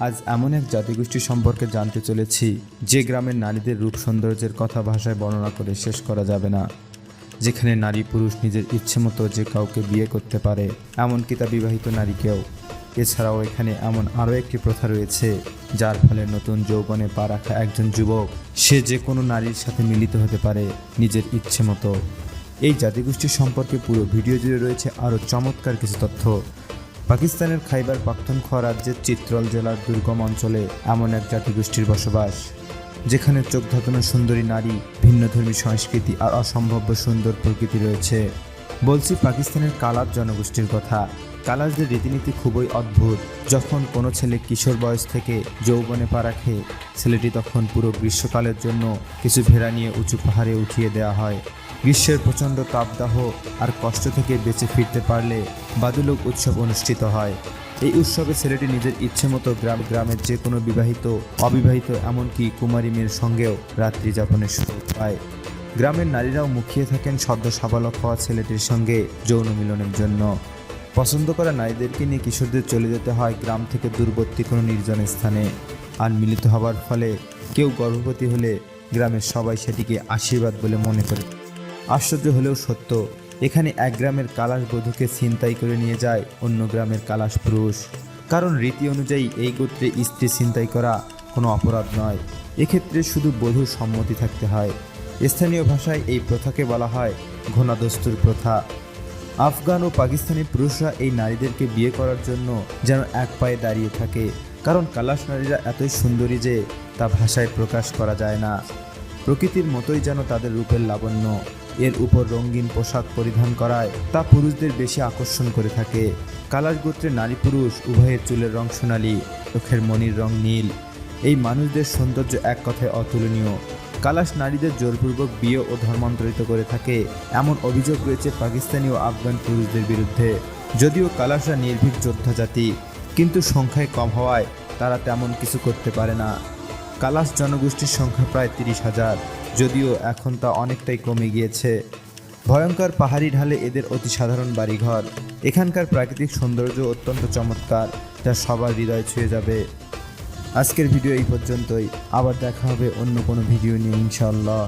আজ এমন এক জাতিগোষ্ঠী সম্পর্কে জানতে চলেছি যে গ্রামের নারীদের রূপ সৌন্দর্যের কথা ভাষায় বর্ণনা করে শেষ করা যাবে না। যেখানে নারী পুরুষ নিজের ইচ্ছে মতো যে কাউকে বিয়ে করতে পারে, এমনকি তা বিবাহিত নারীকেও। এছাড়াও এখানে এমন আরও একটি প্রথা রয়েছে যার ফলে নতুন যৌবনে পা রাখা একজন যুবক সে যে কোনো নারীর সাথে মিলিত হতে পারে নিজের ইচ্ছে মতো। এই জাতিগোষ্ঠী সম্পর্কে পুরো ভিডিও জুড়ে রয়েছে আরও চমৎকার কিছু তথ্য। পাকিস্তানের খাইবার পাখতুনখোয়া রাজ্যের চিত্রল জেলার দুর্গম অঞ্চলে এমন এক জাতিগোষ্ঠীর বসবাস, যেখানে চোখ ধাঁধানো সুন্দরী নারী, ভিন্নধর্মী সংস্কৃতি আর অসম্ভাব্য সুন্দর প্রকৃতি রয়েছে। বলছি পাকিস্তানের কালাজ জনগোষ্ঠীর কথা। কালাজদের রীতিনীতি খুবই অদ্ভুত। যখন কোনো ছেলে কিশোর বয়স থেকে যৌবনে পা রাখে, ছেলেটি তখন পুরো গ্রীষ্মকালের জন্য কিছু ভেড়া নিয়ে উঁচু পাহাড়ে উঠিয়ে দেওয়া হয়। গ্রীষ্মের প্রচণ্ড তাপদাহ আর কষ্ট থেকে বেঁচে ফিরতে পারলে বাদুলক উৎসব অনুষ্ঠিত হয়। এই উৎসবে ছেলেটি নিজের ইচ্ছে মতো গ্রামের যে কোনো বিবাহিত, অবিবাহিত, এমনকি কুমারী মেয়ের সঙ্গেও রাত্রি যাপনের সুযোগ পায়। গ্রামের নারীরাও মুখিয়ে থাকেন সদ্য সাবালক হওয়া ছেলেটির সঙ্গে যৌন মিলনের জন্য। পছন্দ করা নারীদেরকে নিয়ে কিশোরদের চলে যেতে হয় গ্রাম থেকে দূরবর্তী কোনো নির্জন স্থানে। আর মিলিত হবার ফলে কেউ গর্ভবতী হলে গ্রামের সবাই সেটিকে আশীর্বাদ বলে মনে করে। আশ্চর্য হলেও সত্য, এখানে এক গ্রামের কালাশ বধূকে ছিনতাই করে নিয়ে যায় অন্য গ্রামের কালাশ পুরুষ। কারণ রীতি অনুযায়ী এই গোত্রে স্ত্রী ছিনতাই করা কোনো অপরাধ নয়, এক্ষেত্রে শুধু বধূর সম্মতি থাকতে হয়। স্থানীয় ভাষায় এই প্রথাকে বলা হয় ঘোনাদস্তুর প্রথা। আফগান ও পাকিস্তানি পুরুষরা এই নারীদেরকে বিয়ে করার জন্য যেন এক পায়ে দাঁড়িয়ে থাকে, কারণ কালাশ নারীরা এতই সুন্দরী যে তা ভাষায় প্রকাশ করা যায় না। প্রকৃতির মতোই যেন তাদের রূপের লাবণ্য। এর উপর রঙিন পোশাক পরিধান করায় তা পুরুষদের বেশি আকর্ষণ করে থাকে। কালাশ গোত্রের নারী পুরুষ উভয়ের চুলের রং সোনালি, চোখের মণির রং নীল। এই মানুষদের সৌন্দর্য এক কথায় অতুলনীয়। কালাশ নারীদের জোরপূর্বক বিয়ে ও ধর্মান্তরিত করে থাকে এমন অভিযোগ রয়েছে পাকিস্তানি ও আফগান পুরুষদের বিরুদ্ধে। যদিও কালাশরা নির্ভীক যোদ্ধা জাতি, কিন্তু সংখ্যায় কম হওয়ায় তারা তেমন কিছু করতে পারে না। কালাশ জনগোষ্ঠীর সংখ্যা প্রায় 30,000, যদিও এখন তা অনেকটাই কমে গিয়েছে। ভয়ঙ্কর পাহাড়ি ঢালে এদের অতি সাধারণ বাড়িঘর। এখানকার প্রাকৃতিক সৌন্দর্য অত্যন্ত চমৎকার, যা সবার হৃদয় ছুঁয়ে যাবে। আজকের ভিডিও এই পর্যন্তই। আবার দেখা হবে অন্য কোনো ভিডিও নিয়ে ইনশাআল্লাহ।